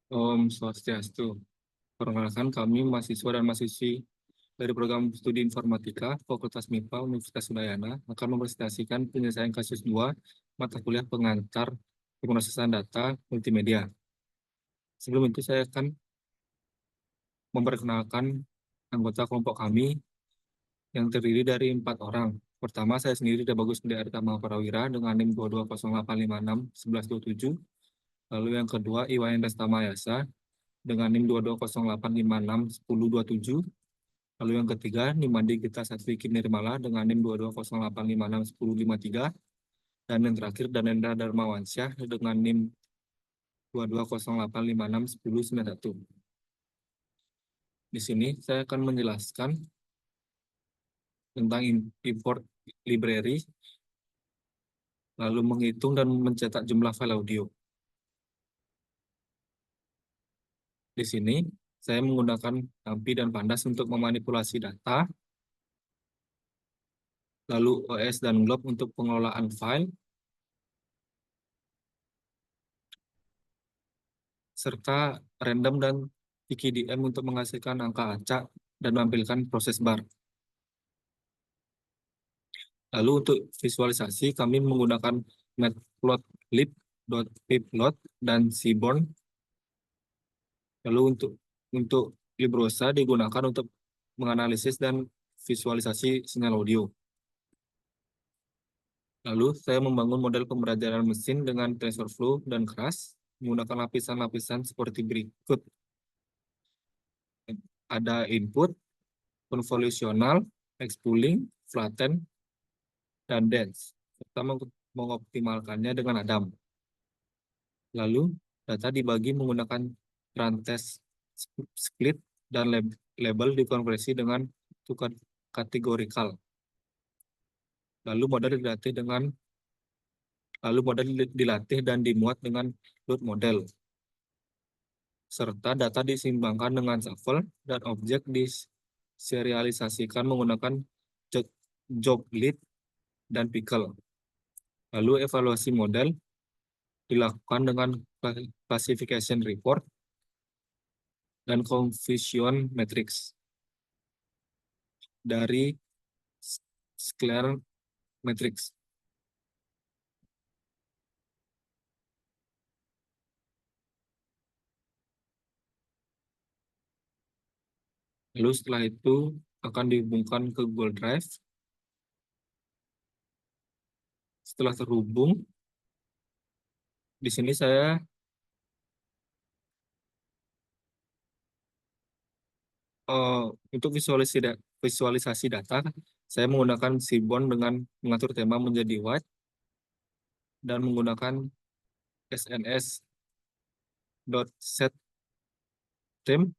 Om Swastiastu. Perkenalkan kami mahasiswa dan mahasiswi dari program studi informatika Fakultas MIPA Universitas Udayana akan mempresentasikan penyelesaian kasus 2 mata kuliah pengantar pemrosesan data multimedia. Sebelum itu saya akan memperkenalkan anggota kelompok kami yang terdiri dari 4 orang. Pertama, saya sendiri Bagus Budi Arta Mahaprawira dengan NIM 2208561127. Lalu yang kedua, Iwayan Restama Yasa dengan NIM 2208561027. Lalu yang ketiga, Nimandi Gita Satwiki Nirmala dengan NIM 2208561053. Dan yang terakhir, Danendra Darmawansyah dengan NIM 2208561091. Di sini saya akan menjelaskan tentang import library, lalu menghitung dan mencetak jumlah file audio. Di sini saya menggunakan AMPI dan Pandas untuk memanipulasi data, lalu OS dan Glob untuk pengelolaan file, serta random dan PKDM untuk menghasilkan angka acak dan menampilkan proses bar. Lalu untuk visualisasi kami menggunakan matplotlib, .pyplot, dan seaborn. Lalu untuk Librosa digunakan untuk menganalisis dan visualisasi sinyal audio. Lalu saya membangun model pembelajaran mesin dengan TensorFlow dan Keras menggunakan lapisan-lapisan seperti berikut. Ada input, konvolusional, expooling, flatten, dan dense, serta mengoptimalkannya dengan Adam. Lalu data dibagi menggunakan Trantest split dan label dikonversi dengan tukar kategorikal. Lalu model dilatih dan dimuat dengan load model. Serta data disimbangkan dengan shuffle dan objek diserialisasikan menggunakan job lead dan pickle. Lalu evaluasi model dilakukan dengan classification report dan confusion matrix dari Square Matrix. Lalu setelah itu akan dihubungkan ke Google Drive. Setelah terhubung, di sini saya untuk visualisasi data, saya menggunakan Seaborn dengan mengatur tema menjadi white dan menggunakan sns.setTheme.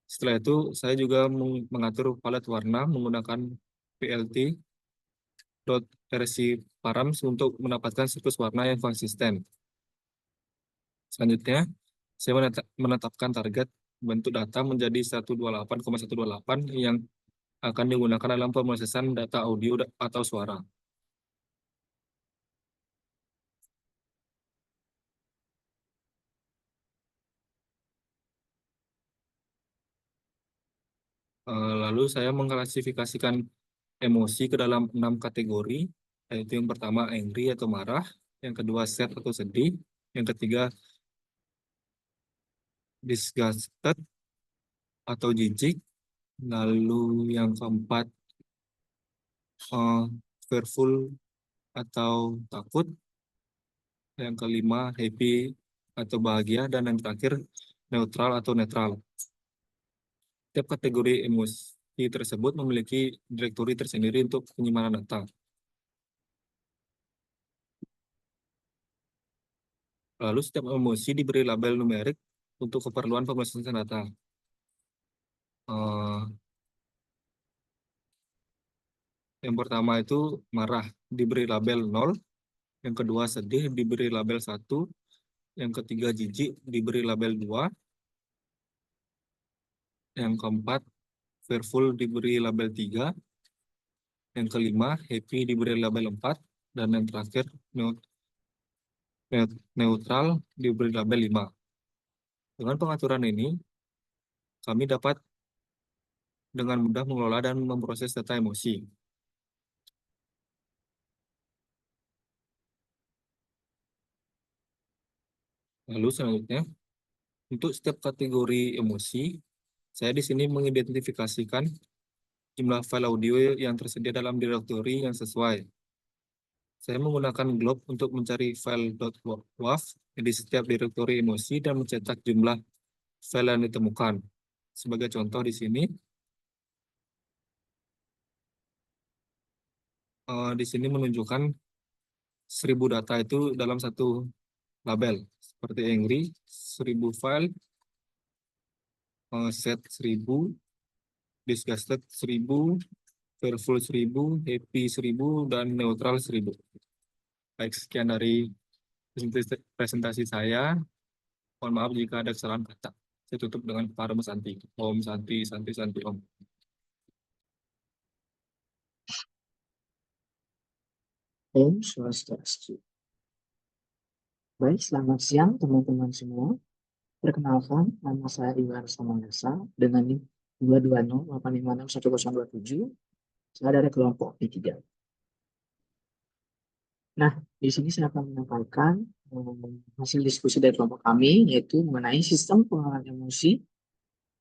Setelah itu, saya juga mengatur palet warna menggunakan plt.rc-params untuk mendapatkan siklus warna yang konsisten. Selanjutnya, saya menetapkan target bentuk data menjadi 128,128 yang akan digunakan dalam pemrosesan data audio atau suara. Lalu saya mengklasifikasikan emosi ke dalam 6 kategori, yaitu yang pertama angry atau marah, yang kedua sad atau sedih, yang ketiga disgusted atau jijik, lalu yang keempat fearful atau takut, yang kelima happy atau bahagia, dan yang terakhir neutral atau netral. Setiap kategori emosi tersebut memiliki direktori tersendiri untuk penyimpanan data. Lalu setiap emosi diberi label numerik untuk keperluan pemrosesan data. Yang pertama itu marah diberi label 0, yang kedua sedih diberi label 1, yang ketiga jijik diberi label 2, yang keempat fearful diberi label 3, yang kelima happy diberi label 4, dan yang terakhir neutral diberi label 5. Dengan pengaturan ini, kami dapat dengan mudah mengelola dan memproses data emosi. Lalu selanjutnya, untuk setiap kategori emosi, saya di sini mengidentifikasikan jumlah file audio yang tersedia dalam direktori yang sesuai. Saya menggunakan glob untuk mencari file .wav di setiap direktori emosi dan mencetak jumlah file yang ditemukan. Sebagai contoh di sini, di sini menunjukkan 1000 data itu dalam satu label. Seperti angry, 1000 file, set 1000, disgusted 1000, fearful 1000, happy 1000, dan neutral 1000. Baik, sekian dari presentasi saya. Mohon maaf jika ada kesalahan kata. Saya tutup dengan Param Santi. Om Santi, Santi, Santi, Om. Om Swastiastu. Baik, selamat siang teman-teman semua. Perkenalkan, nama saya Iwan Samanasa dengan NIM 220856127. Saya dari kelompok P3. Nah, di sini saya akan menyampaikan hasil diskusi dari kelompok kami, yaitu mengenai sistem pengelolaan emosi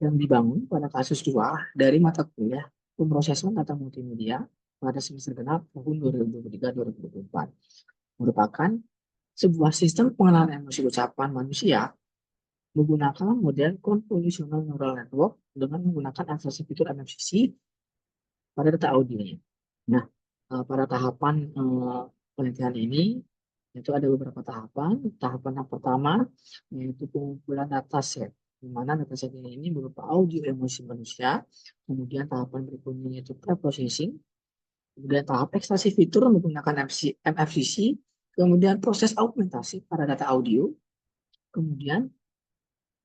yang dibangun pada kasus 2 dari mata kuliah pemrosesan data multimedia pada semester genap tahun 2023-2024. Merupakan sebuah sistem pengenalan emosi ucapan manusia menggunakan model convolutional neural network dengan menggunakan aksesif fitur MFCC pada data audionya. Nah, pada tahapan penelitian ini itu ada beberapa tahapan. Tahapan yang pertama yaitu pengumpulan dataset, di mana dataset ini berupa audio emosi manusia. Kemudian tahapan berikutnya yaitu preprocessing. Kemudian tahap ekstraksi fitur menggunakan MFCC. Kemudian proses augmentasi pada data audio. Kemudian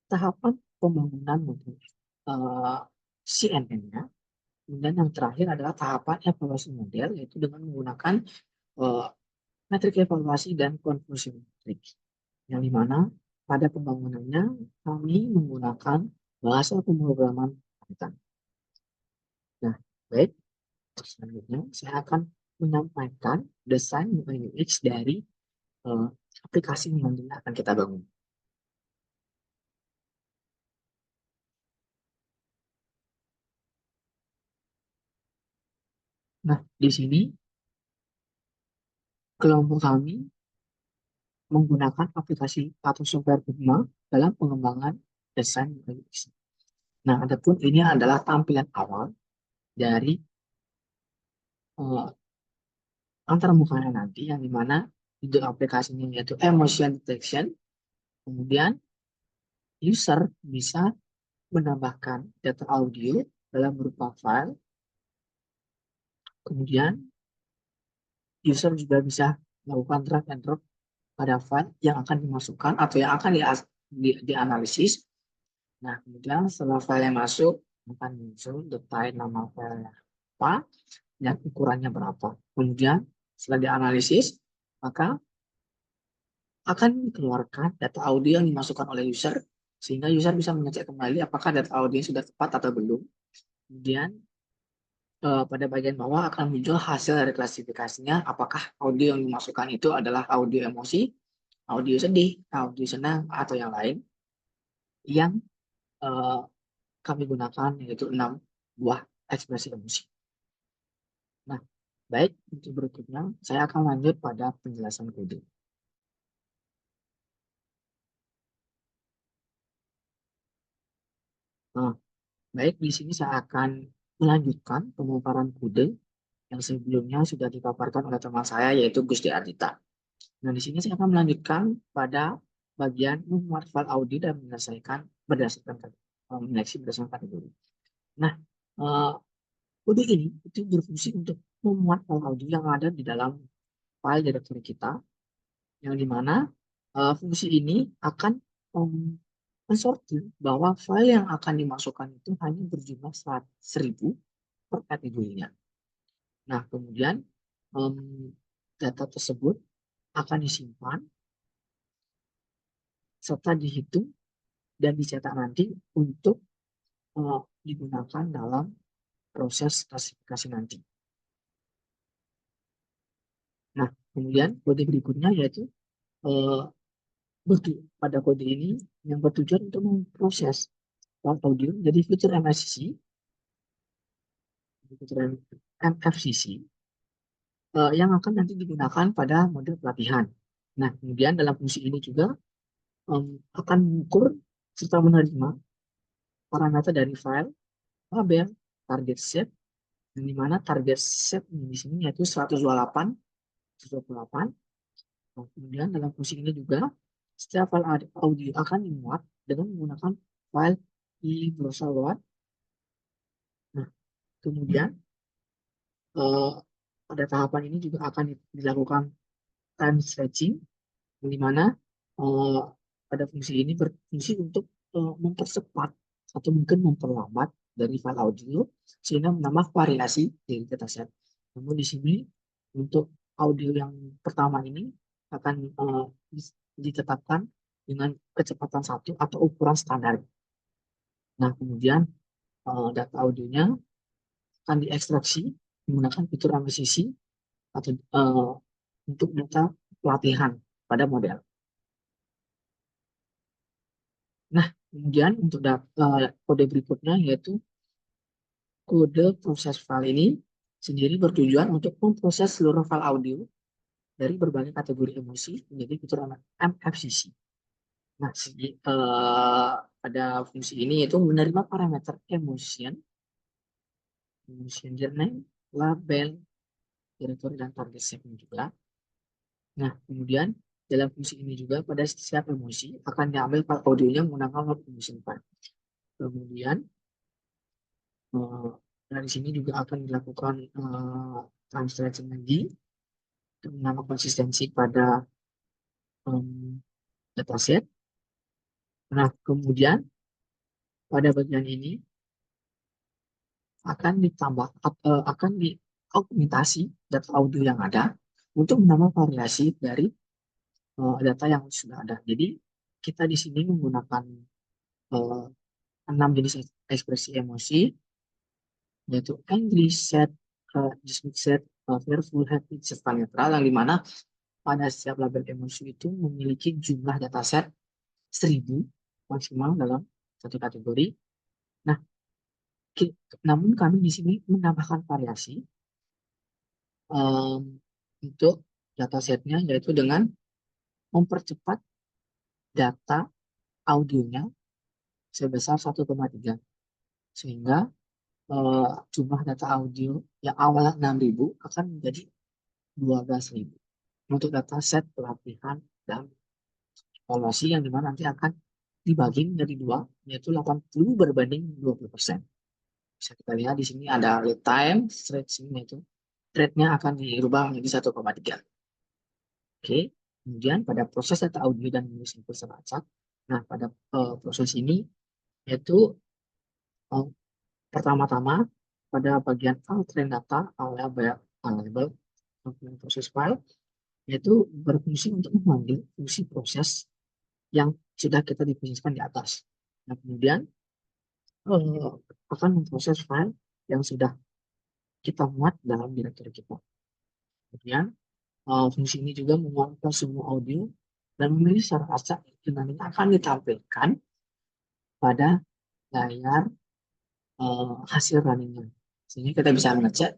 tahapan pembangunan model CNN-nya. Kemudian yang terakhir adalah tahapan evaluasi model, yaitu dengan menggunakan metrik evaluasi dan konversi metrik. Yang dimana pada pembangunannya kami menggunakan bahasa pemrograman Python. Nah, baik. Selanjutnya saya akan menyampaikan desain UI UX dari aplikasi yang nantinya akan kita bangun. Nah, di sini kelompok kami menggunakan aplikasi atau software Figma dalam pengembangan desain UX. Nah, adapun ini adalah tampilan awal dari antarmukanya nanti, yang dimana judul aplikasinya yaitu emotion detection. Kemudian user bisa menambahkan data audio dalam berupa file. Kemudian user juga bisa melakukan drag and drop pada file yang akan dimasukkan atau yang akan dianalisis. Nah, kemudian setelah file yang masuk, akan muncul detail nama file apa dan ukurannya berapa. Kemudian setelah dianalisis, maka akan dikeluarkan data audio yang dimasukkan oleh user, sehingga user bisa mengecek kembali apakah data audio sudah tepat atau belum. Kemudian pada bagian bawah akan muncul hasil dari klasifikasinya, apakah audio yang dimasukkan itu adalah audio emosi, audio sedih, audio senang, atau yang lain yang kami gunakan, yaitu 6 buah ekspresi emosi. Nah, baik, untuk berikutnya saya akan lanjut pada penjelasan kode. Nah, baik, di sini saya akan melanjutkan pemaparan kode yang sebelumnya sudah dipaparkan oleh teman saya, yaitu Gusti Ardita. Nah, di sini saya akan melanjutkan pada bagian memuat file audio dan menyelesaikan berdasarkan menyeleksi berdasarkan kategori. Nah, kode ini itu berfungsi untuk memuat file audio yang ada di dalam file directory kita, yang dimana fungsi ini akan mensortir bahwa file yang akan dimasukkan itu hanya berjumlah 1000 per kategorinya. Nah, kemudian data tersebut akan disimpan serta dihitung dan dicetak nanti untuk digunakan dalam proses klasifikasi nanti. Nah, kemudian kode berikutnya yaitu pada kode ini yang bertujuan untuk memproses file audio jadi fitur MFCC, yang akan nanti digunakan pada model pelatihan. Nah, kemudian dalam fungsi ini juga akan mengukur serta menerima parameter dari file, label, target set, yang dimana target set di sini yaitu 128, 128. Nah, kemudian dalam fungsi ini juga setiap file audio akan dimuat dengan menggunakan file di browser load. Nah, kemudian pada tahapan ini juga akan dilakukan time stretching, di mana pada fungsi ini berfungsi untuk mempercepat atau mungkin memperlambat dari file audio sehingga menambah variasi dari dataset. Namun di sini untuk audio yang pertama ini akan ditetapkan dengan kecepatan 1 atau ukuran standar. Nah, kemudian data audionya akan diekstraksi menggunakan fitur MFCC atau untuk data pelatihan pada model. Nah, kemudian untuk kode berikutnya yaitu kode proses file ini sendiri bertujuan untuk memproses seluruh file audio dari berbagai kategori emosi menjadi fitur MFCC. Nah, pada fungsi ini yaitu menerima parameter emotion journey, label, directory, dan target setting juga. Nah, kemudian dalam fungsi ini juga pada setiap emosi akan diambil file audionya menggunakan load emotion file. Kemudian dari sini juga akan dilakukan time stretching lagi untuk menambah konsistensi pada dataset. Nah, kemudian pada bagian ini akan ditambah akan diaugmentasi data audio yang ada untuk menambah variasi dari data yang sudah ada. Jadi kita di sini menggunakan 6 jenis ekspresi emosi, yaitu angry, sad, dismissive, fearful, happy, serta netral, yang dimana pada setiap label emosi itu memiliki jumlah dataset 1000 maksimal dalam satu kategori. Nah, namun kami di sini menambahkan variasi untuk datasetnya, yaitu dengan mempercepat data audionya sebesar 1,3, sehingga jumlah data audio yang awalnya 6.000 akan menjadi 12.000 untuk data set pelatihan dan evaluasi, yang dimana nanti akan dibagi menjadi 2, yaitu 80 berbanding 20%. Bisa kita lihat di sini ada real time stretching, yaitu rate-nya akan dirubah menjadi 1,3. Oke, kemudian pada proses data audio dan menulis input seracak. Nah, pada proses ini yaitu pertama-tama pada bagian train data label proses file, yaitu berfungsi untuk memanggil fungsi proses yang sudah kita definisikan di atas. Nah, kemudian akan memproses file yang sudah kita muat dalam direktori kita. Kemudian fungsi ini juga mengumpulkan semua audio dan memilih secara acak yang nantinya akan ditampilkan pada layar hasil runningnya, sehingga kita bisa mengecek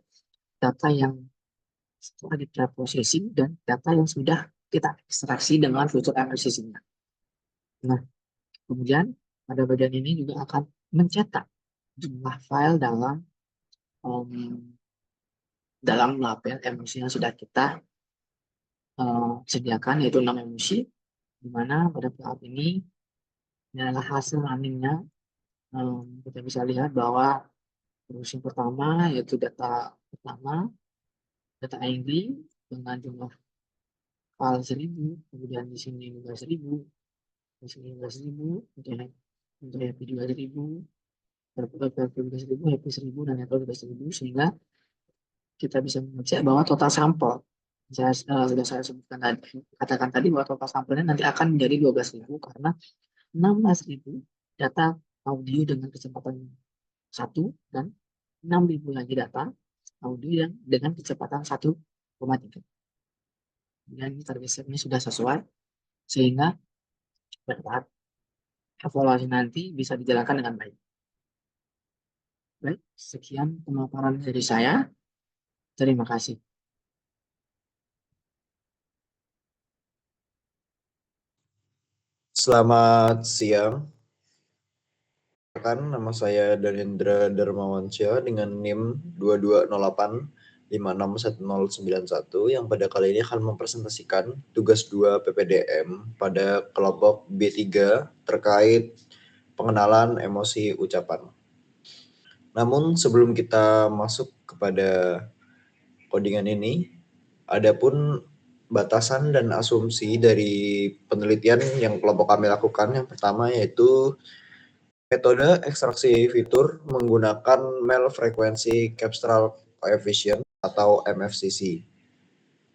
data yang setelah di processing dan data yang sudah kita ekstraksi dengan fitur MFCC-nya. Nah, kemudian pada bagian ini juga akan mencetak jumlah file dalam label emosi yang sudah kita sediakan, yaitu 6 emosi, di mana pada tahap ini adalah hasil runningnya. Kita bisa lihat bahwa emosi pertama yaitu data pertama, data angry dengan jumlah file 1000, kemudian di sini juga 1000, di sini juga 1000, untuk happy juga 1000, happy juga 1000, happy 1000, dan network juga 1000, sehingga kita bisa mengecek bahwa total sampel Sudah saya sebutkan tadi, katakan tadi bahwa total sampelnya nanti akan menjadi 12.000 karena 16.000 data audio dengan kecepatan 1 dan 6.000 lagi data audio yang dengan kecepatan 1,3. Dan target setnya sudah sesuai sehingga pada saat evaluasi nanti bisa dijalankan dengan baik. Baik, sekian pemaparan dari saya. Terima kasih. Selamat siang. Nama saya Danendra Darmawansyah dengan NIM 2208561091 yang pada kali ini akan mempresentasikan tugas 2 PPDM pada kelompok B3 terkait pengenalan emosi ucapan. Namun sebelum kita masuk kepada codingan ini, adapun batasan dan asumsi dari penelitian yang kelompok kami lakukan, yang pertama yaitu metode ekstraksi fitur menggunakan Mel Frequency Capture Coefficient atau MFCC.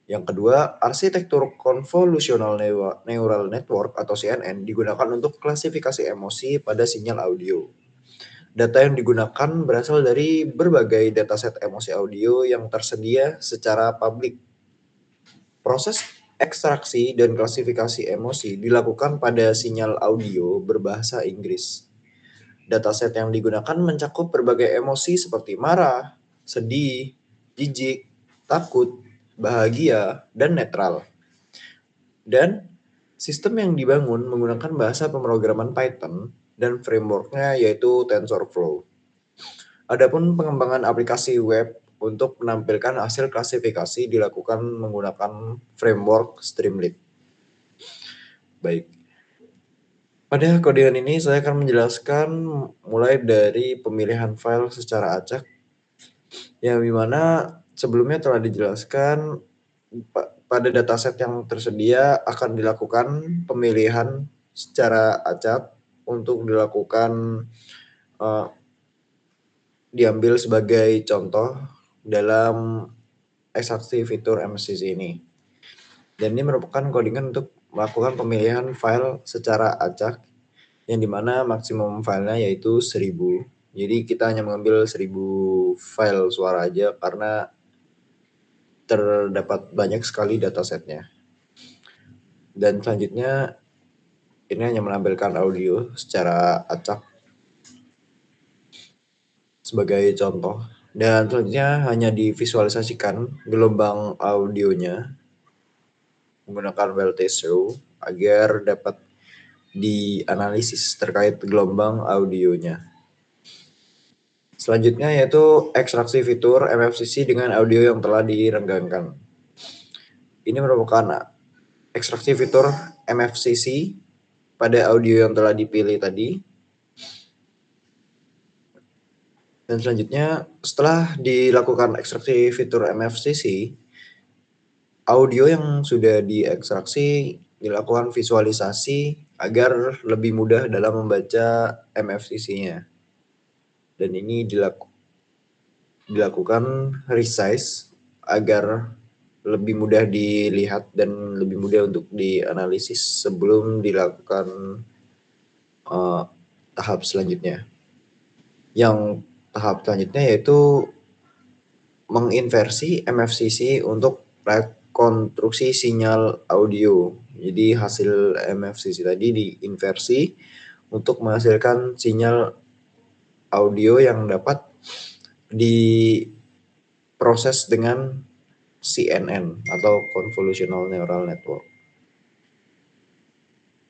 Yang kedua, arsitektur Convolutional Neural Network atau CNN digunakan untuk klasifikasi emosi pada sinyal audio. Data yang digunakan berasal dari berbagai dataset emosi audio yang tersedia secara publik. Proses ekstraksi dan klasifikasi emosi dilakukan pada sinyal audio berbahasa Inggris. Dataset yang digunakan mencakup berbagai emosi seperti marah, sedih, jijik, takut, bahagia, dan netral. Dan sistem yang dibangun menggunakan bahasa pemrograman Python dan frameworknya yaitu TensorFlow. Adapun pengembangan aplikasi web untuk menampilkan hasil klasifikasi dilakukan menggunakan framework Streamlit. Baik. Pada codingan ini saya akan menjelaskan mulai dari pemilihan file secara acak, yang dimana sebelumnya telah dijelaskan pada dataset yang tersedia akan dilakukan pemilihan secara acak untuk dilakukan diambil sebagai contoh dalam ekstraksi fitur MFCC ini. Dan ini merupakan codingan untuk melakukan pemilihan file secara acak yang dimana maksimum filenya yaitu 1000. Jadi kita hanya mengambil 1000 file suara aja karena terdapat banyak sekali datasetnya. Dan selanjutnya ini hanya menampilkan audio secara acak sebagai contoh. Dan selanjutnya hanya divisualisasikan gelombang audionya menggunakan Weltes Show agar dapat dianalisis terkait gelombang audionya. Selanjutnya yaitu ekstraksi fitur MFCC dengan audio yang telah direnggangkan. Ini merupakan ekstraksi fitur MFCC pada audio yang telah dipilih tadi. Dan selanjutnya setelah dilakukan ekstraksi fitur MFCC, audio yang sudah diekstraksi dilakukan visualisasi agar lebih mudah dalam membaca MFCC-nya. Dan ini dilakukan resize agar lebih mudah dilihat dan lebih mudah untuk dianalisis sebelum dilakukan tahap selanjutnya. Yang tahap selanjutnya yaitu menginversi MFCC untuk rekonstruksi sinyal audio. Jadi hasil MFCC tadi diinversi untuk menghasilkan sinyal audio yang dapat diproses dengan CNN atau Convolutional Neural Network.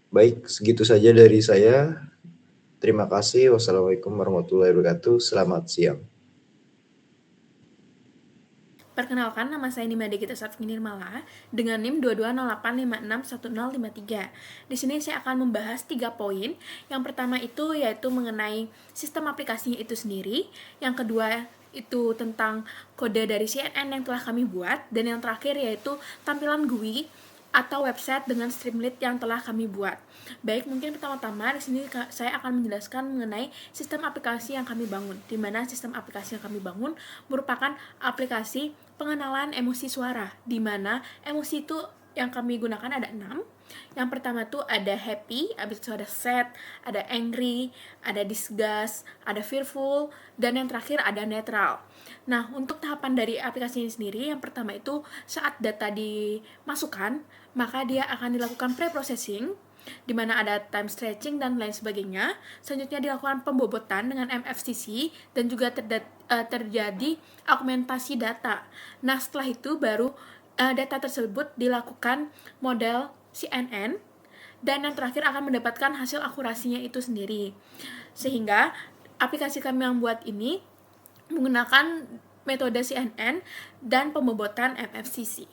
Baik, segitu saja dari saya. Terima kasih. Wassalamualaikum warahmatullahi wabarakatuh. Selamat siang. Perkenalkan, nama saya Nimade Gita Satfi Nirmala dengan NIM 2208561053. Di sini saya akan membahas 3 poin. Yang pertama itu yaitu mengenai sistem aplikasinya itu sendiri. Yang kedua itu tentang kode dari CNN yang telah kami buat. Dan yang terakhir yaitu tampilan GUI atau website dengan Streamlit yang telah kami buat. Baik, mungkin pertama-tama di sini saya akan menjelaskan mengenai sistem aplikasi yang kami bangun, di mana sistem aplikasi yang kami bangun merupakan aplikasi pengenalan emosi suara, di mana emosi itu yang kami gunakan ada 6. Yang pertama tuh ada happy, habis itu ada sad, ada angry, ada disgust, ada fearful, dan yang terakhir ada neutral. Nah, untuk tahapan dari aplikasi ini sendiri, yang pertama itu saat data dimasukkan, maka dia akan dilakukan pre-processing, di mana ada time stretching dan lain sebagainya. Selanjutnya dilakukan pembobotan dengan MFCC dan juga terjadi augmentasi data. Nah, setelah itu baru data tersebut dilakukan model CNN, dan yang terakhir akan mendapatkan hasil akurasinya itu sendiri. Sehingga aplikasi kami yang buat ini menggunakan metode CNN dan pembobotan MFCC.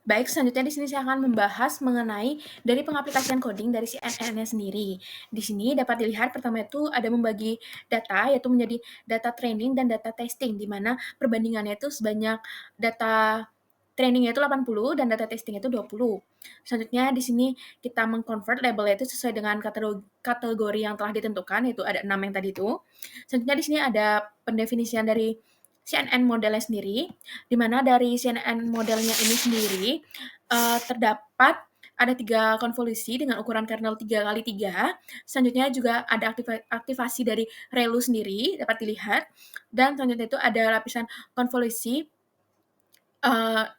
Baik, selanjutnya di sini saya akan membahas mengenai dari pengaplikasian coding dari CNN-nya sendiri. Di sini dapat dilihat pertama itu ada membagi data, yaitu menjadi data training dan data testing, di mana perbandingannya itu sebanyak data trainingnya itu 80 dan data testing itu 20. Selanjutnya di sini kita mengconvert labelnya itu sesuai dengan kategori yang telah ditentukan, yaitu ada 6 yang tadi itu. Selanjutnya di sini ada pendefinisian dari CNN modelnya sendiri, di mana dari CNN modelnya ini sendiri terdapat ada 3 konvolusi dengan ukuran kernel 3x3. Selanjutnya juga ada aktivasi dari ReLU sendiri, dapat dilihat. Dan selanjutnya itu ada lapisan konvolusi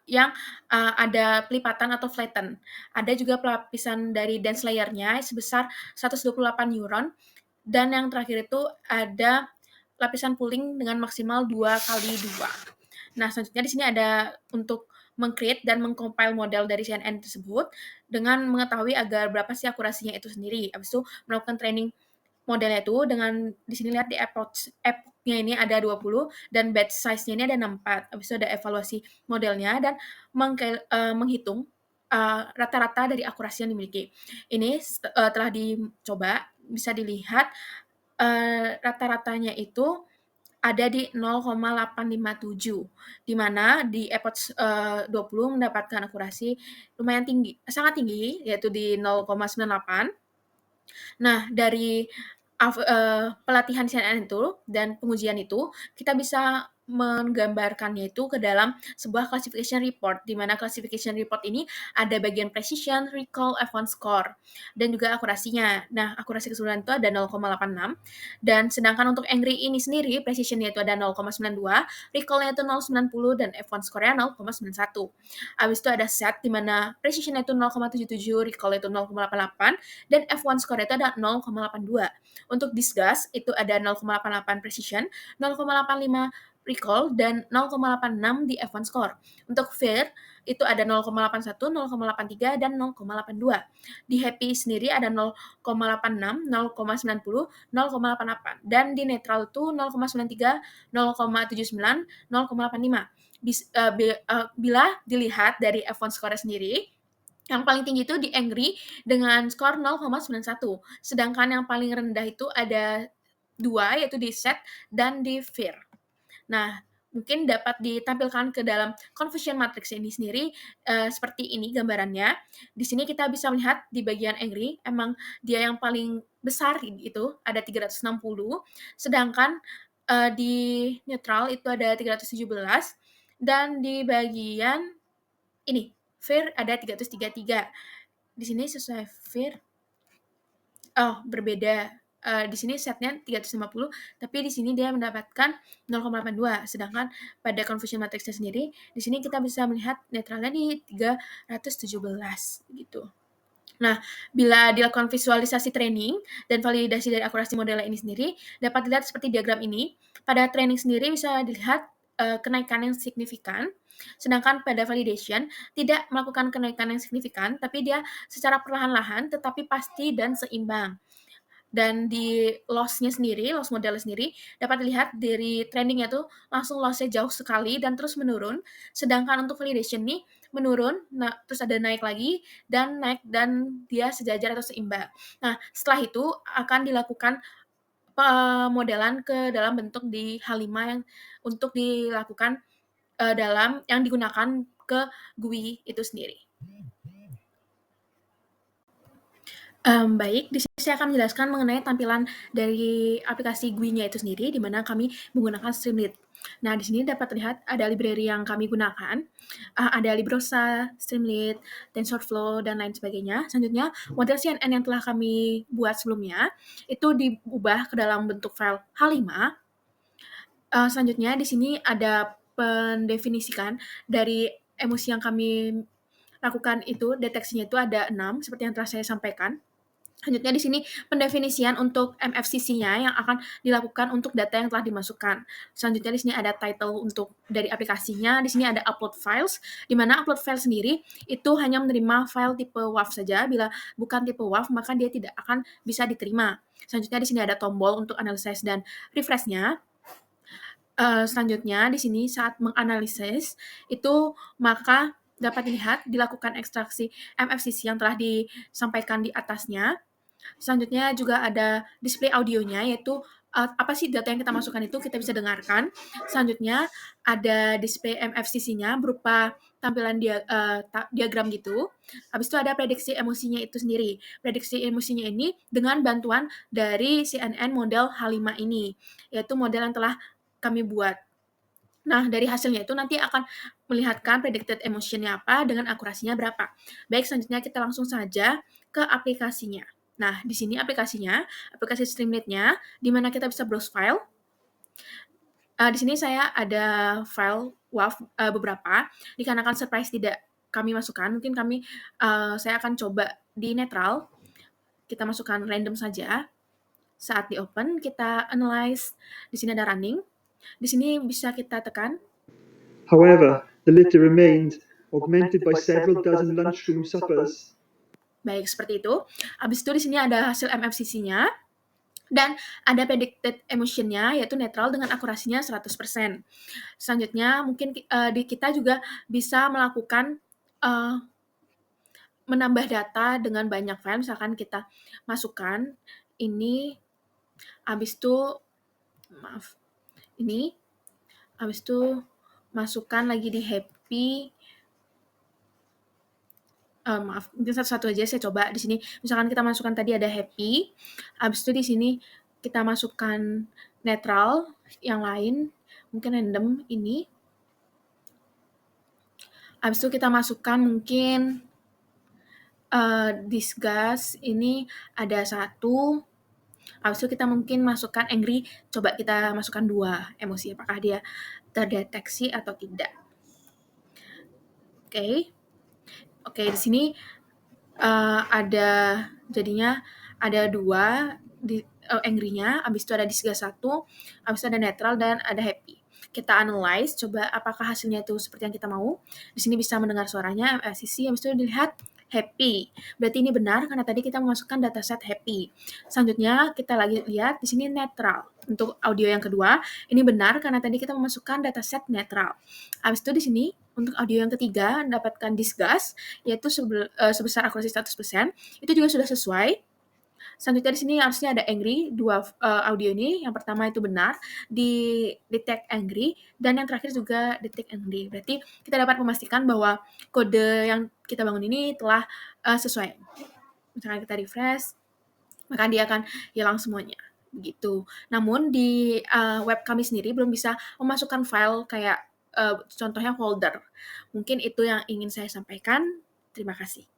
yang ada pelipatan atau flatten. Ada juga lapisan dari dense layer-nya sebesar 128 neuron, dan yang terakhir itu ada lapisan pooling dengan maksimal 2x2. Nah, selanjutnya di sini ada untuk meng-create dan meng-compile model dari CNN tersebut dengan mengetahui agar berapa sih akurasinya itu sendiri. Habis itu melakukan training modelnya itu dengan di sini lihat di epoch-nya ini ada 20 dan batch size-nya ini ada 64. Habis itu ada evaluasi modelnya dan menghitung rata-rata dari akurasi yang dimiliki. Ini telah dicoba, bisa dilihat rata-ratanya itu ada di 0,857, di mana di epoch 20 mendapatkan akurasi lumayan tinggi, sangat tinggi, yaitu di 0,98. Nah, dari pelatihan CNN itu dan pengujian itu, kita bisa menggambarkannya itu ke dalam sebuah classification report, di mana classification report ini ada bagian precision, recall, advanced score, dan juga akurasinya. Nah, akurasi keseluruhan itu ada 0,86, dan sedangkan untuk angry ini sendiri, precisionnya itu ada 0,92, recall-nya itu 0,90, dan advanced score-nya 0,91. Habis itu ada set, di mana precision-nya itu 0,77, recall-nya itu 0,88, dan F1 score itu ada 0,82. Untuk disgust itu ada 0,88 precision, 0,85 recall, dan 0,86 di F1 score. Untuk fear itu ada 0,81, 0,83, dan 0,82. Di happy sendiri ada 0,86, 0,90, 0,88. Dan di neutral itu 0,93, 0,79, 0,85. Bila dilihat dari F1 score sendiri, yang paling tinggi itu di angry dengan skor 0,91. Sedangkan yang paling rendah itu ada 2, yaitu di set dan di fear. Nah, mungkin dapat ditampilkan ke dalam confusion matrix ini sendiri seperti ini gambarannya. Di sini kita bisa melihat di bagian angry, emang dia yang paling besar itu ada 360, sedangkan di neutral itu ada 317, dan di bagian ini fear ada 333. Di sini sesuai fear, berbeda. Di sini setnya 350, tapi di sini dia mendapatkan 0,82. Sedangkan pada confusion matrixnya sendiri, di sini kita bisa melihat netralnya di 317 gitu. Nah, bila dilakukan visualisasi training dan validasi dari akurasi modelnya ini sendiri, dapat dilihat seperti diagram ini. Pada training sendiri bisa dilihat kenaikan yang signifikan, sedangkan pada validation tidak melakukan kenaikan yang signifikan, tapi dia secara perlahan-lahan tetapi pasti dan seimbang. Dan di loss-nya sendiri, loss modelnya sendiri, dapat dilihat dari trending-nya tuh langsung loss-nya jauh sekali dan terus menurun. Sedangkan untuk validation nih menurun, nah, terus ada naik lagi dan naik, dan dia sejajar atau seimbang. Nah, setelah itu akan dilakukan pemodelan ke dalam bentuk di H5 yang untuk dilakukan dalam yang digunakan ke GUI itu sendiri. Baik, di sini saya akan menjelaskan mengenai tampilan dari aplikasi GUI-nya itu sendiri, di mana kami menggunakan Streamlit. Nah, di sini dapat terlihat ada library yang kami gunakan, ada Librosa, Streamlit, TensorFlow, dan lain sebagainya. Selanjutnya, model CNN yang telah kami buat sebelumnya, itu diubah ke dalam bentuk file H5. Selanjutnya, di sini ada pendefinisikan dari emosi yang kami lakukan itu, deteksinya itu ada 6, seperti yang telah saya sampaikan. Selanjutnya di sini pendefinisian untuk MFCC-nya yang akan dilakukan untuk data yang telah dimasukkan. Selanjutnya di sini ada title untuk dari aplikasinya, di sini ada upload files, di mana upload file sendiri itu hanya menerima file tipe WAV saja, bila bukan tipe WAV maka dia tidak akan bisa diterima. Selanjutnya di sini ada tombol untuk analysis dan refresh-nya. Selanjutnya di sini saat menganalisis itu maka dapat dilihat dilakukan ekstraksi MFCC yang telah disampaikan di atasnya. Selanjutnya juga ada display audionya, yaitu apa sih data yang kita masukkan itu kita bisa dengarkan. Selanjutnya ada display MFCC-nya berupa tampilan diagram gitu. Habis itu ada prediksi emosinya itu sendiri. Prediksi emosinya ini dengan bantuan dari CNN model H5 ini, yaitu model yang telah kami buat. Nah, dari hasilnya itu nanti akan melihatkan predicted emotion-nya apa dengan akurasinya berapa. Baik, selanjutnya kita langsung saja ke aplikasinya. Nah, di sini aplikasinya, aplikasi Streamlit-nya, di mana kita bisa browse file. Di sini saya ada file WAV beberapa, dikarenakan surprise tidak kami masukkan, mungkin saya akan coba di netral, kita masukkan random saja. Saat di open, kita analyze, di sini ada running, di sini bisa kita tekan. However, the litter remained, augmented by several dozen lunchroom suppers. Baik, seperti itu. Habis itu di sini ada hasil MFCC-nya dan ada predicted emotion-nya, yaitu netral dengan akurasinya 100%. Selanjutnya mungkin kita juga bisa melakukan menambah data dengan banyak file, misalkan kita masukkan ini, habis itu ini, habis itu masukkan lagi di happy. Mungkin satu-satu aja saya coba di sini. Misalkan kita masukkan tadi ada happy, habis itu di sini kita masukkan netral, yang lain mungkin random ini. Habis itu kita masukkan mungkin disgust, ini ada 1. Habis itu kita mungkin masukkan angry, coba kita masukkan 2 emosi, apakah dia terdeteksi atau tidak. Oke, di sini jadinya ada 2 angry-nya, habis itu ada disgust 1, habis itu ada netral dan ada happy. Kita analyze, coba apakah hasilnya itu seperti yang kita mau. Di sini bisa mendengar suaranya MFCC, habis itu dilihat happy. Berarti ini benar karena tadi kita memasukkan dataset happy. Selanjutnya kita lagi lihat di sini netral. Untuk audio yang kedua, ini benar karena tadi kita memasukkan dataset netral. Habis itu di sini untuk audio yang ketiga mendapatkan disgust, yaitu sebesar akurasi 100%, itu juga sudah sesuai. Selanjutnya di sini harusnya ada angry, 2 audio ini. Yang pertama itu benar, di detect angry, dan yang terakhir juga detect angry. Berarti kita dapat memastikan bahwa kode yang kita bangun ini telah sesuai. Misalkan kita refresh, maka dia akan hilang semuanya. Begitu. Namun di web kami sendiri belum bisa memasukkan file kayak contohnya folder. Mungkin itu yang ingin saya sampaikan. Terima kasih.